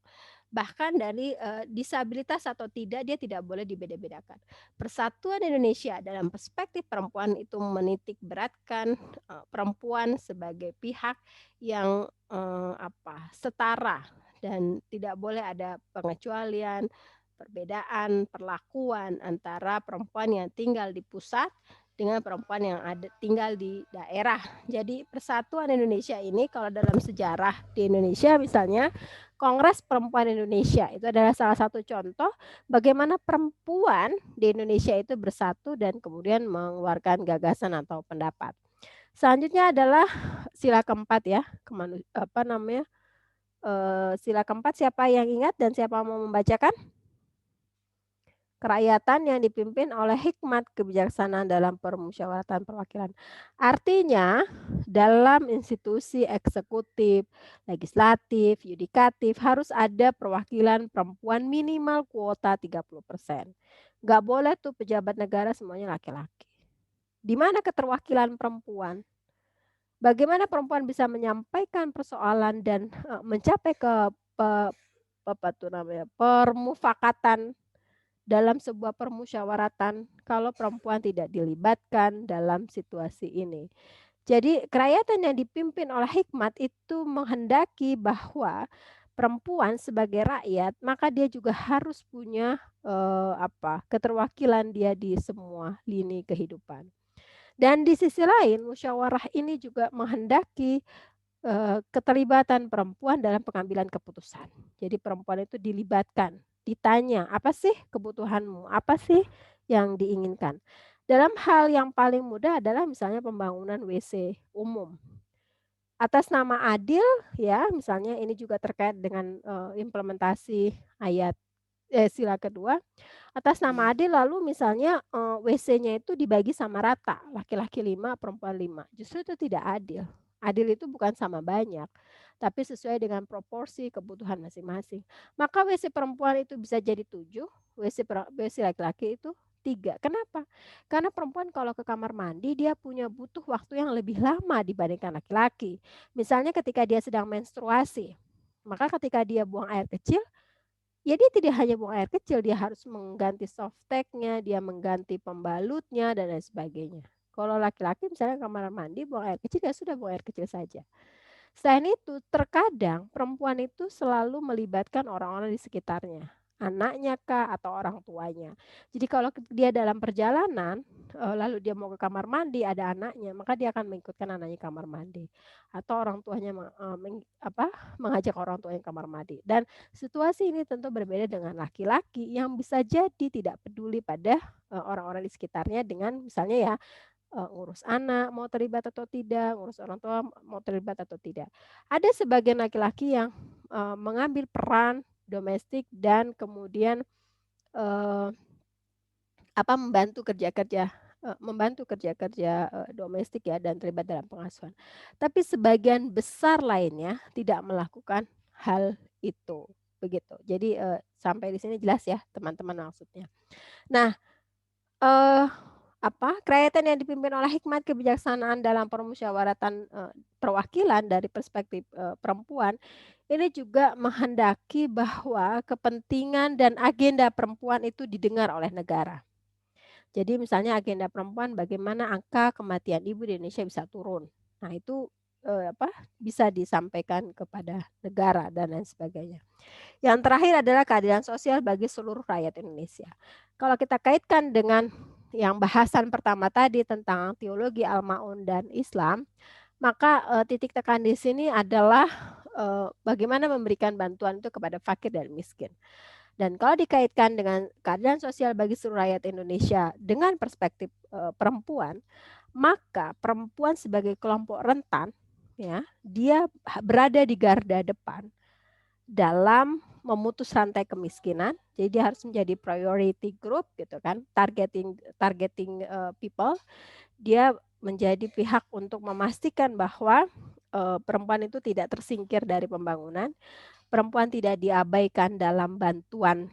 Bahkan dari disabilitas atau tidak dia tidak boleh dibeda-bedakan. Persatuan Indonesia dalam perspektif perempuan itu menitik beratkan perempuan sebagai pihak yang setara dan tidak boleh ada pengecualian, perbedaan perlakuan antara perempuan yang tinggal di pusat dengan perempuan yang tinggal di daerah. Jadi Persatuan Indonesia ini kalau dalam sejarah di Indonesia misalnya Kongres Perempuan Indonesia itu adalah salah satu contoh bagaimana perempuan di Indonesia itu bersatu dan kemudian mengeluarkan gagasan atau pendapat. Selanjutnya adalah sila keempat ya, Sila keempat siapa yang ingat dan siapa mau membacakan? Kerakyatan yang dipimpin oleh hikmat kebijaksanaan dalam permusyawaratan perwakilan. Artinya, dalam institusi eksekutif, legislatif, yudikatif harus ada perwakilan perempuan minimal kuota 30%. Nggak boleh tuh pejabat negara semuanya laki-laki. Di mana keterwakilan perempuan? Bagaimana perempuan bisa menyampaikan persoalan dan mencapai ke permufakatan dalam sebuah permusyawaratan kalau perempuan tidak dilibatkan dalam situasi ini. Jadi kerakyatan yang dipimpin oleh hikmat itu menghendaki bahwa perempuan sebagai rakyat maka dia juga harus punya keterwakilan dia di semua lini kehidupan. Dan di sisi lain musyawarah ini juga menghendaki keterlibatan perempuan dalam pengambilan keputusan. Jadi perempuan itu dilibatkan, ditanya, apa sih kebutuhanmu? Apa sih yang diinginkan? Dalam hal yang paling mudah adalah misalnya pembangunan WC umum. Atas nama adil ya, misalnya ini juga terkait dengan implementasi ayat sila kedua. Atas nama adil lalu misalnya WC-nya itu dibagi sama rata, laki-laki 5, perempuan 5. Justru itu tidak adil. Adil itu bukan sama banyak, tapi sesuai dengan proporsi kebutuhan masing-masing. Maka WC perempuan itu bisa jadi 7, WC laki-laki itu 3. Kenapa? Karena perempuan kalau ke kamar mandi dia punya butuh waktu yang lebih lama dibandingkan laki-laki. Misalnya ketika dia sedang menstruasi, maka ketika dia buang air kecil, ya dia tidak hanya buang air kecil, dia harus mengganti softtek-nya, dia mengganti pembalutnya, dan lain sebagainya. Kalau laki-laki misalnya kamar mandi buang air kecil, ya sudah buang air kecil saja. Selain itu, terkadang perempuan itu selalu melibatkan orang-orang di sekitarnya. Anaknya kah atau orang tuanya. Jadi kalau dia dalam perjalanan, lalu dia mau ke kamar mandi, ada anaknya, maka dia akan mengikutkan anaknya ke kamar mandi. Atau orang tuanya mengajak orang tuanya ke kamar mandi. Dan situasi ini tentu berbeda dengan laki-laki yang bisa jadi tidak peduli pada orang-orang di sekitarnya dengan misalnya ya ngurus anak mau terlibat atau tidak, ngurus orang tua mau terlibat atau tidak. Ada sebagian laki-laki yang mengambil peran domestik dan kemudian membantu kerja-kerja domestik ya dan terlibat dalam pengasuhan. Tapi sebagian besar lainnya tidak melakukan hal itu, begitu. Jadi sampai di sini jelas ya teman-teman maksudnya. Nah, kerakyatan yang dipimpin oleh hikmat kebijaksanaan dalam permusyawaratan perwakilan dari perspektif perempuan ini juga menghendaki bahwa kepentingan dan agenda perempuan itu didengar oleh negara. Jadi misalnya agenda perempuan bagaimana angka kematian ibu di Indonesia bisa turun. Nah itu bisa disampaikan kepada negara dan lain sebagainya. Yang terakhir adalah keadilan sosial bagi seluruh rakyat Indonesia. Kalau kita kaitkan dengan yang bahasan pertama tadi tentang teologi Al-Ma'un dan Islam, maka titik tekan di sini adalah bagaimana memberikan bantuan itu kepada fakir dan miskin. Dan kalau dikaitkan dengan keadilan sosial bagi seluruh rakyat Indonesia dengan perspektif perempuan, maka perempuan sebagai kelompok rentan, ya, dia berada di garda depan dalam memutus rantai kemiskinan. Jadi dia harus menjadi priority group gitu kan, targeting people. Dia menjadi pihak untuk memastikan bahwa perempuan itu tidak tersingkir dari pembangunan. Perempuan tidak diabaikan dalam bantuan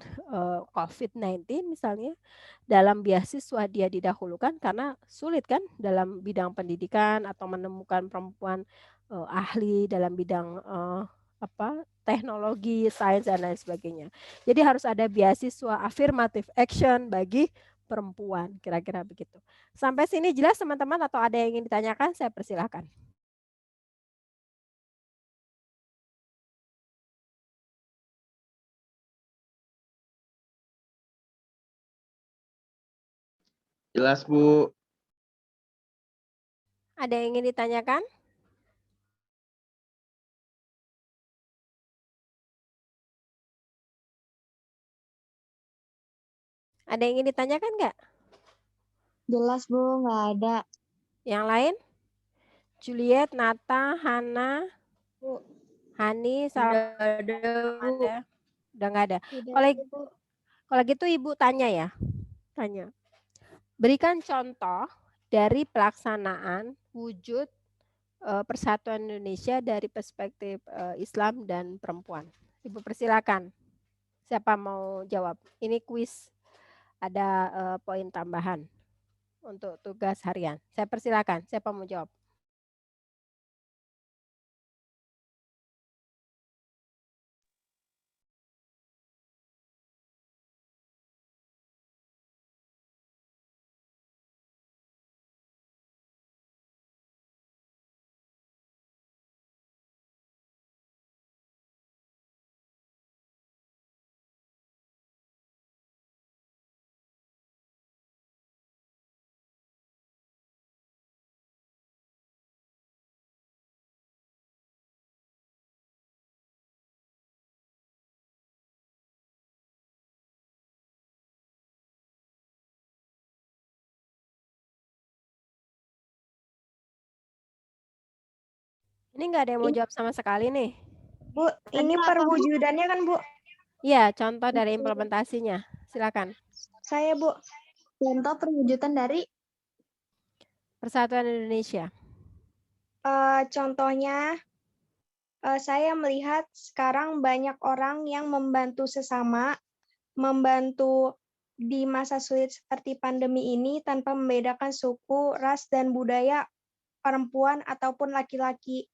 COVID-19 misalnya. Dalam beasiswa dia didahulukan karena sulit kan dalam bidang pendidikan atau menemukan perempuan ahli dalam bidang teknologi, sains, dan lain sebagainya. Jadi harus ada beasiswa affirmative action bagi perempuan, kira-kira begitu. Sampai sini jelas teman-teman atau ada yang ingin ditanyakan? Saya persilahkan. Jelas, Bu. Ada yang ingin ditanyakan? Ada yang ingin ditanyakan nggak? Jelas, Bu, nggak ada. Yang lain? Juliet, Nata, Hana, Bu. Hani, salam ada, Bu. ada. Udah nggak ada. Tidak Kalau ada, Bu. kalau gitu Ibu tanya ya. Tanya. Berikan contoh dari pelaksanaan wujud Persatuan Indonesia dari perspektif Islam dan perempuan. Ibu persilakan. Siapa mau jawab? Ini kuis. Ada poin tambahan untuk tugas harian. Saya persilakan. Siapa mau jawab? Ini nggak ada yang mau jawab sama sekali nih. Bu, ini perwujudannya kan, Bu? Iya, contoh dari implementasinya. Silakan. Saya, Bu. Contoh perwujudan dari Persatuan Indonesia. Contohnya, saya melihat sekarang banyak orang yang membantu sesama, membantu di masa sulit seperti pandemi ini tanpa membedakan suku, ras, dan budaya perempuan ataupun laki-laki.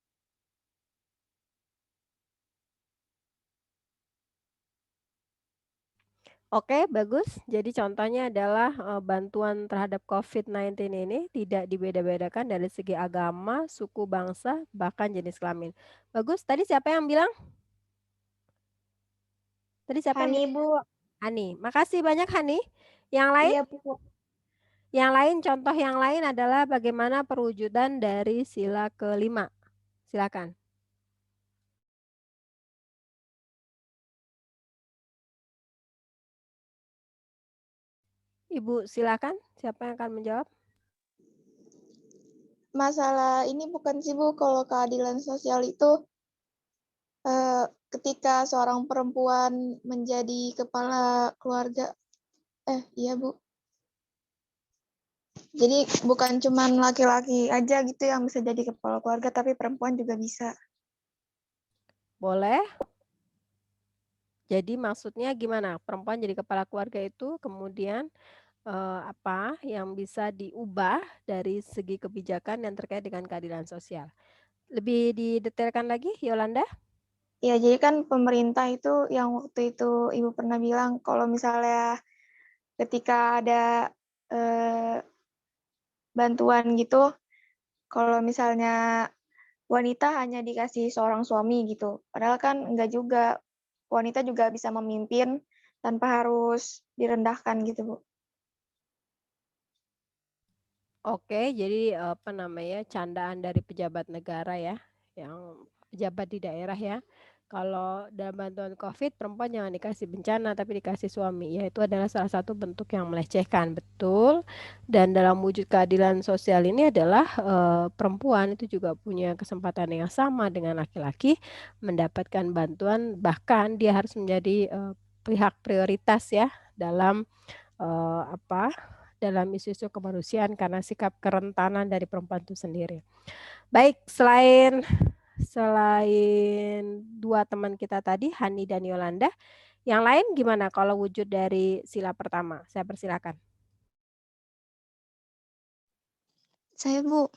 Oke, bagus. Jadi contohnya adalah bantuan terhadap COVID-19 ini tidak dibeda-bedakan dari segi agama, suku, bangsa, bahkan jenis kelamin. Bagus. Tadi siapa yang bilang? Tadi siapa yang Hani, bilang? Bu. Hani. Makasih banyak Hani. Yang lain? Iya, Bu. Yang lain, contoh yang lain adalah bagaimana perwujudan dari sila kelima. Silakan. Ibu silakan. Siapa yang akan menjawab? Masalah ini bukan sih, Bu, kalau keadilan sosial itu ketika seorang perempuan menjadi kepala keluarga. Iya, Bu. Jadi bukan cuma laki-laki aja gitu yang bisa jadi kepala keluarga, tapi perempuan juga bisa. Boleh. Jadi maksudnya gimana? Perempuan jadi kepala keluarga itu kemudian apa yang bisa diubah dari segi kebijakan yang terkait dengan keadilan sosial. Lebih didetailkan lagi, Yolanda? Ya, jadi kan pemerintah itu yang waktu itu Ibu pernah bilang kalau misalnya ketika ada bantuan gitu, kalau misalnya wanita hanya dikasih seorang suami gitu. Padahal kan enggak juga. Wanita juga bisa memimpin tanpa harus direndahkan gitu, Bu. Oke, jadi apa namanya, candaan dari pejabat negara ya, yang pejabat di daerah ya. Kalau dalam bantuan COVID, perempuan jangan dikasih bencana, tapi dikasih suami. Ya, itu adalah salah satu bentuk yang melecehkan, betul. Dan dalam wujud keadilan sosial ini adalah perempuan itu juga punya kesempatan yang sama dengan laki-laki mendapatkan bantuan, bahkan dia harus menjadi pihak prioritas ya dalam apa dalam isu-isu kemanusiaan karena sikap kerentanan dari perempuan itu sendiri. Baik, selain dua teman kita tadi, Hani dan Yolanda, yang lain gimana kalau wujud dari sila pertama? Saya persilakan. saya, Bu.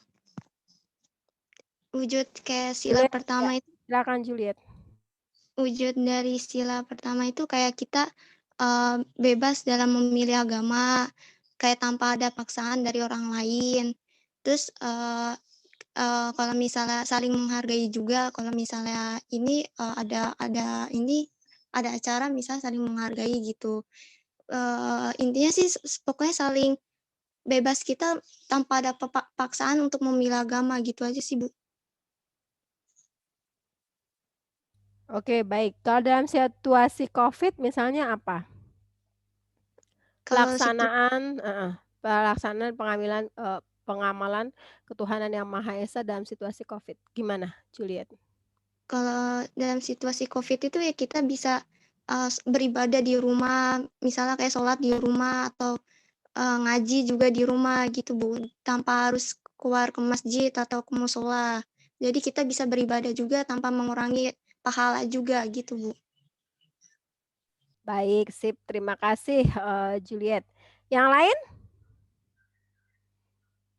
Wujud kayak sila Juliet, pertama itu, silakan Juliet. wujud dari sila pertama itu kayak kita bebas dalam memilih agama, kayak tanpa ada paksaan dari orang lain. Terus kalau misalnya saling menghargai juga, kalau misalnya ini ada acara misalnya saling menghargai gitu. Intinya sih pokoknya saling bebas kita tanpa ada paksaan untuk memilih agama gitu aja sih, Bu. Oke, baik. Kalau dalam situasi COVID misalnya apa? Kalau Pelaksanaan pengamalan ketuhanan yang Maha Esa dalam situasi COVID. Gimana, Juliet? kalau dalam situasi COVID itu ya kita bisa beribadah di rumah, misalnya kayak sholat di rumah atau ngaji juga di rumah gitu Bu, tanpa harus keluar ke masjid atau ke musola. Jadi kita bisa beribadah juga tanpa mengurangi pahala juga gitu Bu. Baik, sip. Terima kasih, Juliet. Yang lain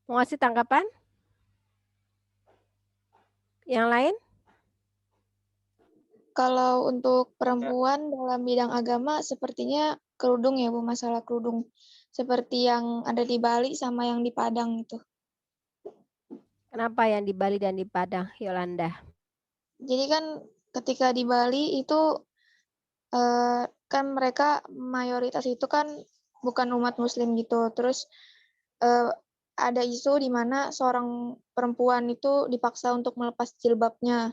mau ngasih tanggapan? Yang lain? Kalau untuk perempuan dalam bidang agama sepertinya kerudung ya Bu, masalah kerudung. Seperti yang ada di Bali sama yang di Padang itu. Kenapa yang di Bali dan di Padang, Yolanda? Jadi kan ketika di Bali itu kan mereka mayoritas itu kan bukan umat muslim gitu. Terus ada isu di mana seorang perempuan itu dipaksa untuk melepas jilbabnya.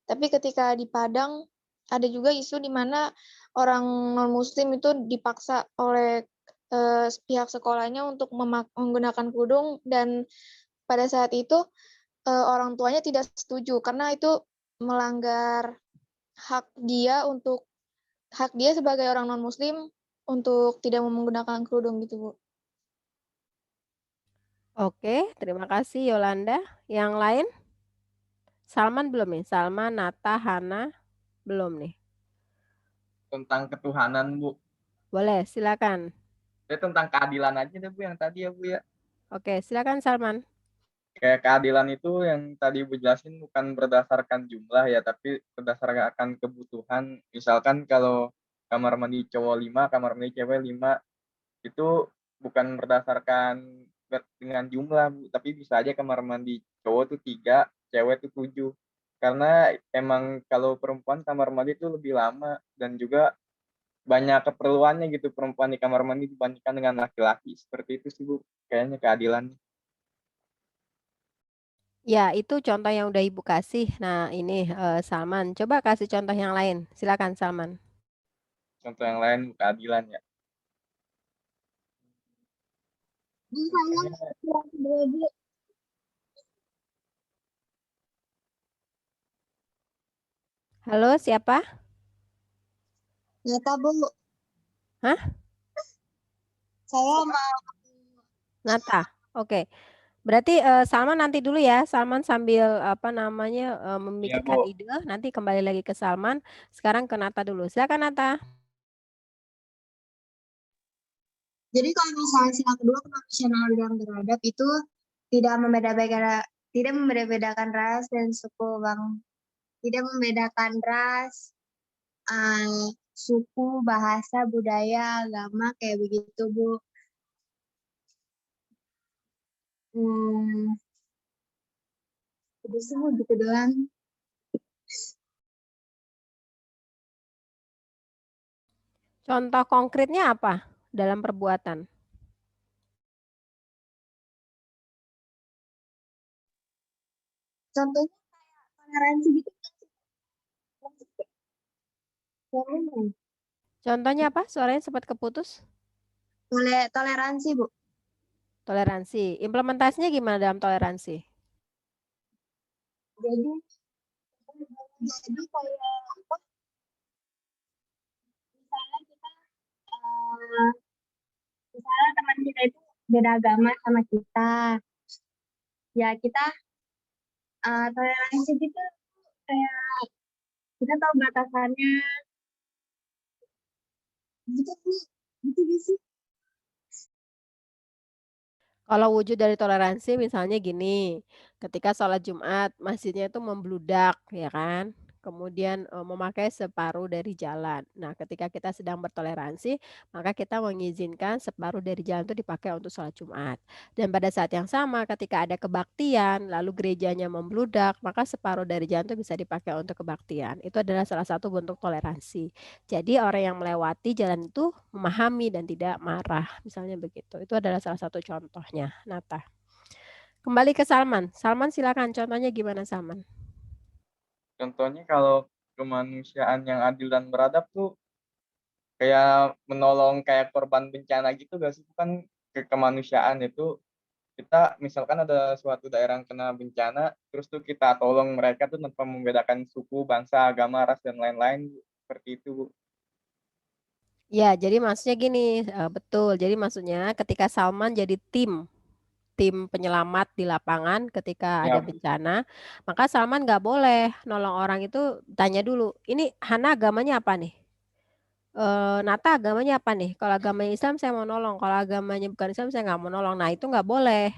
Tapi ketika di Padang ada juga isu di mana orang non-muslim itu dipaksa oleh pihak sekolahnya untuk menggunakan kerudung dan pada saat itu orang tuanya tidak setuju karena itu melanggar hak dia sebagai orang non-muslim untuk tidak menggunakan kerudung gitu, Bu. Oke, terima kasih Yolanda. Yang lain? Salman belum nih? Salman, Nata, Hana, belum nih? Tentang ketuhanan, Bu. Boleh, silakan. Tentang keadilan aja deh, Bu, yang tadi ya, Bu ya. Oke, silakan Salman. Kayak keadilan itu yang tadi Bu jelasin bukan berdasarkan jumlah ya, tapi berdasarkan kebutuhan. Misalkan kalau kamar mandi cowok 5, kamar mandi cewek 5, itu bukan berdasarkan dengan jumlah, Bu, tapi bisa aja kamar mandi cowok tuh 3, cewek tuh 7. Karena emang kalau perempuan kamar mandi itu lebih lama dan juga banyak keperluannya gitu perempuan di kamar mandi dibandingkan dengan laki-laki. Seperti itu sih, Bu, kayaknya keadilan. Ya, itu contoh yang udah Ibu kasih. Nah, ini Salman. Coba kasih contoh yang lain. Silakan Salman. Contoh yang lain keadilan ya. Contohnya Halo, siapa? Nata Bu, Hah? saya mau Nata. Oke. Berarti Salman nanti dulu ya. Salman sambil apa namanya iya, memikirkan Bu. ide. Nanti kembali lagi ke Salman. Sekarang ke Nata dulu. Silakan Nata. Jadi kalau misalnya sila kedua kemanusiaan yang beradab itu tidak membeda-bedakan ras dan suku tidak membedakan ras, suku, bahasa, budaya, agama kayak begitu Bu. Itu sih Bu gitu doang. Contoh konkretnya apa dalam perbuatan? Contohnya kayak toleransi gitu. Contohnya apa? Suaranya sempat keputus. Toleransi Bu. Toleransi. Implementasinya gimana dalam toleransi? Jadi kayak apa? Misalnya kita misalnya teman kita itu beda agama sama kita, ya kita toleransi gitu kayak kita tahu batasannya gitu sih, gitu sih. Kalau wujud dari toleransi misalnya gini, ketika sholat Jumat masjidnya itu membludak ya kan, kemudian memakai separuh dari jalan. Nah, ketika kita sedang bertoleransi, maka kita mengizinkan separuh dari jalan itu dipakai untuk sholat Jumat. Dan pada saat yang sama ketika ada kebaktian, lalu gerejanya membludak, maka separuh dari jalan itu bisa dipakai untuk kebaktian. Itu adalah salah satu bentuk toleransi. Jadi orang yang melewati jalan itu memahami dan tidak marah, misalnya begitu. Itu adalah salah satu contohnya, Nata. Kembali ke Salman. Salman silakan, contohnya gimana Salman? Contohnya kalau kemanusiaan yang adil dan beradab tuh kayak menolong kayak korban bencana gitu gak sih? Bukan kemanusiaan itu kita misalkan ada suatu daerah yang kena bencana, terus tuh kita tolong mereka tuh tanpa membedakan suku, bangsa, agama, ras, dan lain-lain, seperti itu, Bu. Ya, jadi maksudnya gini, betul. Jadi maksudnya ketika Salman jadi tim penyelamat di lapangan ketika ada Ya, bencana, maka Salman nggak boleh nolong orang itu tanya dulu, ini Hana agamanya apa nih? Nata agamanya apa nih? Kalau agamanya Islam saya mau nolong, kalau agamanya bukan Islam saya nggak mau nolong. Nah itu nggak boleh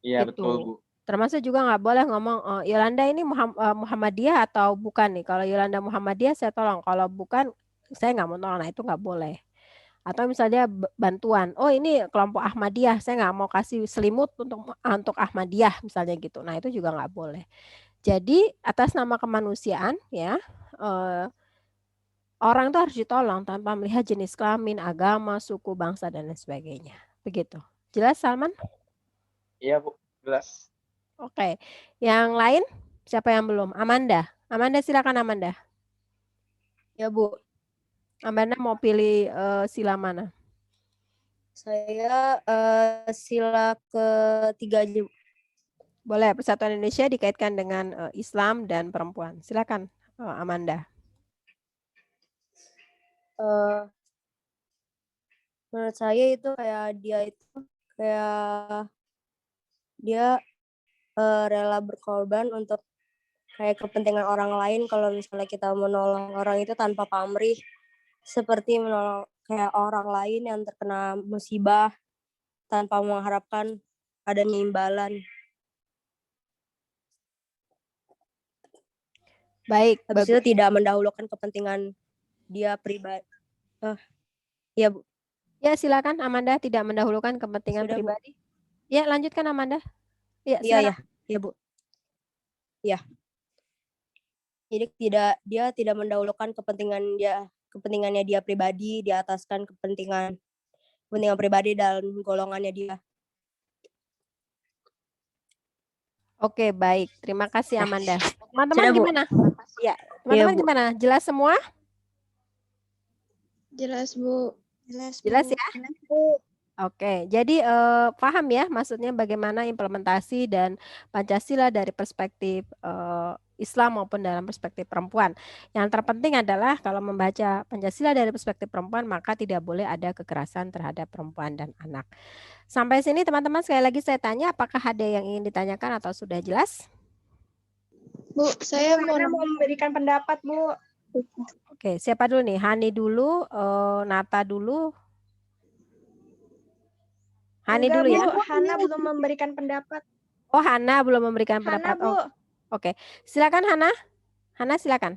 iya betul, gitu. Bu. Termasuk juga nggak boleh ngomong Yolanda ini Muhammadiyah atau bukan nih. Kalau Yolanda Muhammadiyah saya tolong, kalau bukan saya nggak mau nolong. Nah itu nggak boleh. Atau misalnya bantuan, oh ini kelompok Ahmadiyah, saya nggak mau kasih selimut untuk Ahmadiyah misalnya gitu. Nah itu juga nggak boleh. Jadi atas nama kemanusiaan ya, eh, orang itu harus ditolong tanpa melihat jenis kelamin, agama, suku, bangsa, dan lain sebagainya. Begitu. Jelas, Salman? Iya, Bu, jelas. Oke. Yang lain? Siapa yang belum? Amanda. Amanda, silakan Amanda. Ya Bu, Amanda mau pilih sila mana? saya sila ketiga aja Bu. Boleh, Persatuan Indonesia dikaitkan dengan Islam dan perempuan. Silakan, Amanda. Menurut saya itu kayak dia rela berkorban untuk kayak kepentingan orang lain. Kalau misalnya kita menolong orang itu tanpa pamrih, seperti menolong kayak orang lain yang terkena musibah tanpa mengharapkan adanya imbalan. Baik, Habis itu tidak mendahulukan kepentingan dia pribadi. Ya Bu. Ya, silakan Amanda, tidak mendahulukan kepentingan Sudah, Bu. pribadi. Ya, lanjutkan Amanda. Ya, Iya, silakan. ya Bu. Ya. Jadi dia tidak mendahulukan kepentingannya dia pribadi di ataskan kepentingan pribadi dan golongannya dia. Oke, baik. Terima kasih Amanda. Teman-teman Sudah, Bu. gimana? Ya, Iya, teman-teman Bu. gimana? Jelas semua? Jelas, Bu. Jelas ya? Oke, jadi paham ya maksudnya bagaimana implementasi dan Pancasila dari perspektif Islam maupun dalam perspektif perempuan. Yang terpenting adalah kalau membaca Pancasila dari perspektif perempuan maka tidak boleh ada kekerasan terhadap perempuan dan anak. Sampai sini teman-teman sekali lagi saya tanya apakah ada yang ingin ditanyakan atau sudah jelas? Bu, saya mau Hana mau memberikan pendapat, Bu. Oke, siapa dulu nih? Hani dulu, Nata dulu. Hani Enggak, dulu Bu. ya. Hana belum memberikan pendapat. Oh, Hana belum memberikan Hana, pendapat. Bu. Oke. Silakan Hana. Hana silakan.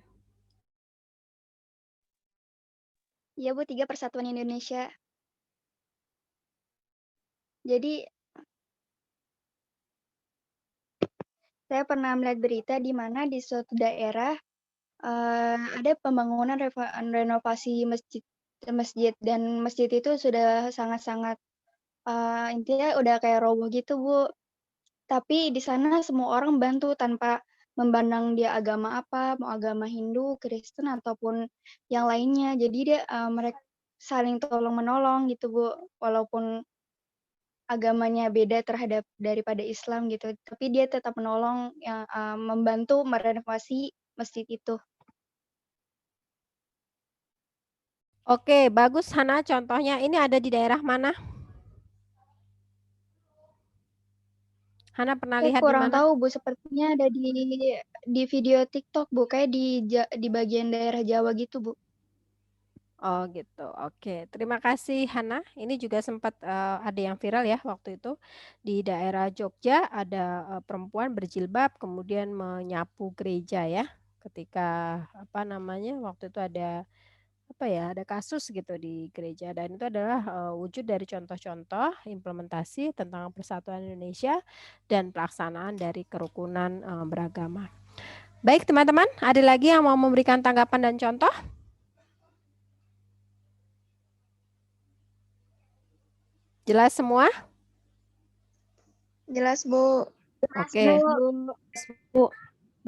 Iya Bu, 3 Persatuan Indonesia. Jadi saya pernah melihat berita di mana di suatu daerah ada pembangunan renovasi masjid dan masjid itu sudah sangat-sangat intinya udah kayak roboh gitu Bu. Tapi di sana semua orang bantu tanpa memandang dia agama apa, mau agama Hindu, Kristen ataupun yang lainnya. Jadi dia mereka saling tolong menolong gitu Bu, walaupun agamanya beda daripada Islam gitu, tapi dia tetap menolong yang membantu merenovasi masjid itu. Oke, bagus Hana. Contohnya ini ada di daerah mana? Hana pernah Saya lihat di kurang mana? tahu Bu, sepertinya ada di video TikTok Bu, kayak di bagian daerah Jawa gitu Bu. Oh gitu. Oke, terima kasih Hana. Ini juga sempat ada yang viral ya waktu itu di daerah Jogja ada perempuan berjilbab kemudian menyapu gereja ya. Ketika apa namanya waktu itu ada apa ya ada kasus gitu di gereja dan itu adalah wujud dari contoh-contoh implementasi tentang persatuan Indonesia dan pelaksanaan dari kerukunan beragama. Baik teman-teman, ada lagi yang mau memberikan tanggapan dan contoh? Jelas semua? Jelas, Bu. Oke. Bu.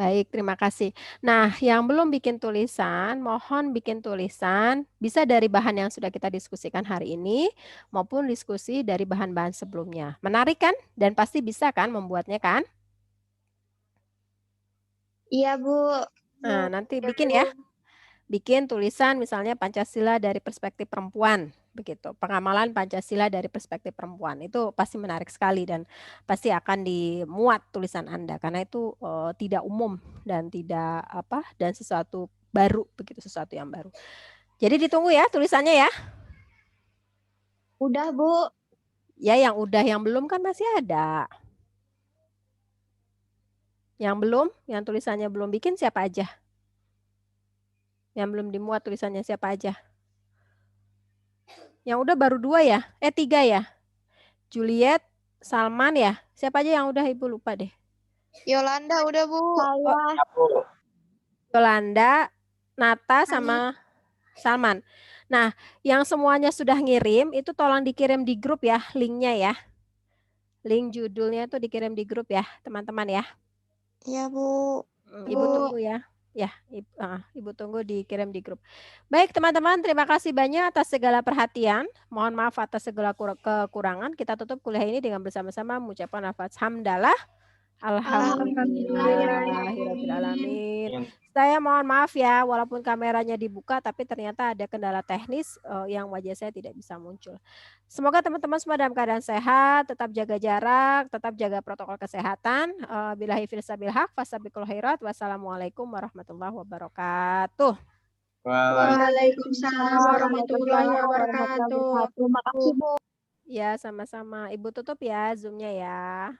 Baik, terima kasih. Nah, yang belum bikin tulisan, mohon bikin tulisan bisa dari bahan yang sudah kita diskusikan hari ini maupun diskusi dari bahan-bahan sebelumnya. Menarik kan? Dan pasti bisa kan membuatnya kan? Iya, Bu. Nah, nanti bikin ya. Bikin tulisan misalnya Pancasila dari perspektif perempuan, begitu. Pengamalan Pancasila dari perspektif perempuan. Itu pasti menarik sekali dan pasti akan dimuat tulisan Anda karena itu tidak umum dan tidak apa dan sesuatu baru begitu, sesuatu yang baru. Jadi ditunggu ya tulisannya ya. Udah, Bu. Ya, yang udah, yang belum kan masih ada. Yang belum, yang tulisannya belum bikin siapa aja? Yang belum dimuat tulisannya siapa aja? Yang udah baru 2 ya? 3 ya? Juliet, Salman ya? Siapa aja yang udah Ibu lupa deh. Yolanda udah, Bu. Saya. Yolanda, Nata sama Salman. Nah, yang semuanya sudah ngirim itu tolong dikirim di grup ya, linknya ya. Link judulnya itu dikirim di grup ya, teman-teman ya. Iya, Bu. Ibu tunggu ya. Ya, Ibu tunggu dikirim di grup. Baik, teman-teman, terima kasih banyak atas segala perhatian. Mohon maaf atas segala kekurangan. Kita tutup kuliah ini dengan bersama-sama mengucapkan lafaz hamdalah. Alhamdulillahirrahmanirrahim. Saya mohon maaf ya, walaupun kameranya dibuka, tapi ternyata ada kendala teknis yang wajah saya tidak bisa muncul. Semoga teman-teman semua dalam keadaan sehat, tetap jaga jarak, tetap jaga protokol kesehatan. Billahi fil sabil haq, fasabiqul khairat. Wassalamualaikum warahmatullahi wabarakatuh. Waalaikumsalam warahmatullahi wabarakatuh. Terima kasih, Bu. Ya, sama-sama. Ibu tutup ya Zoom-nya ya.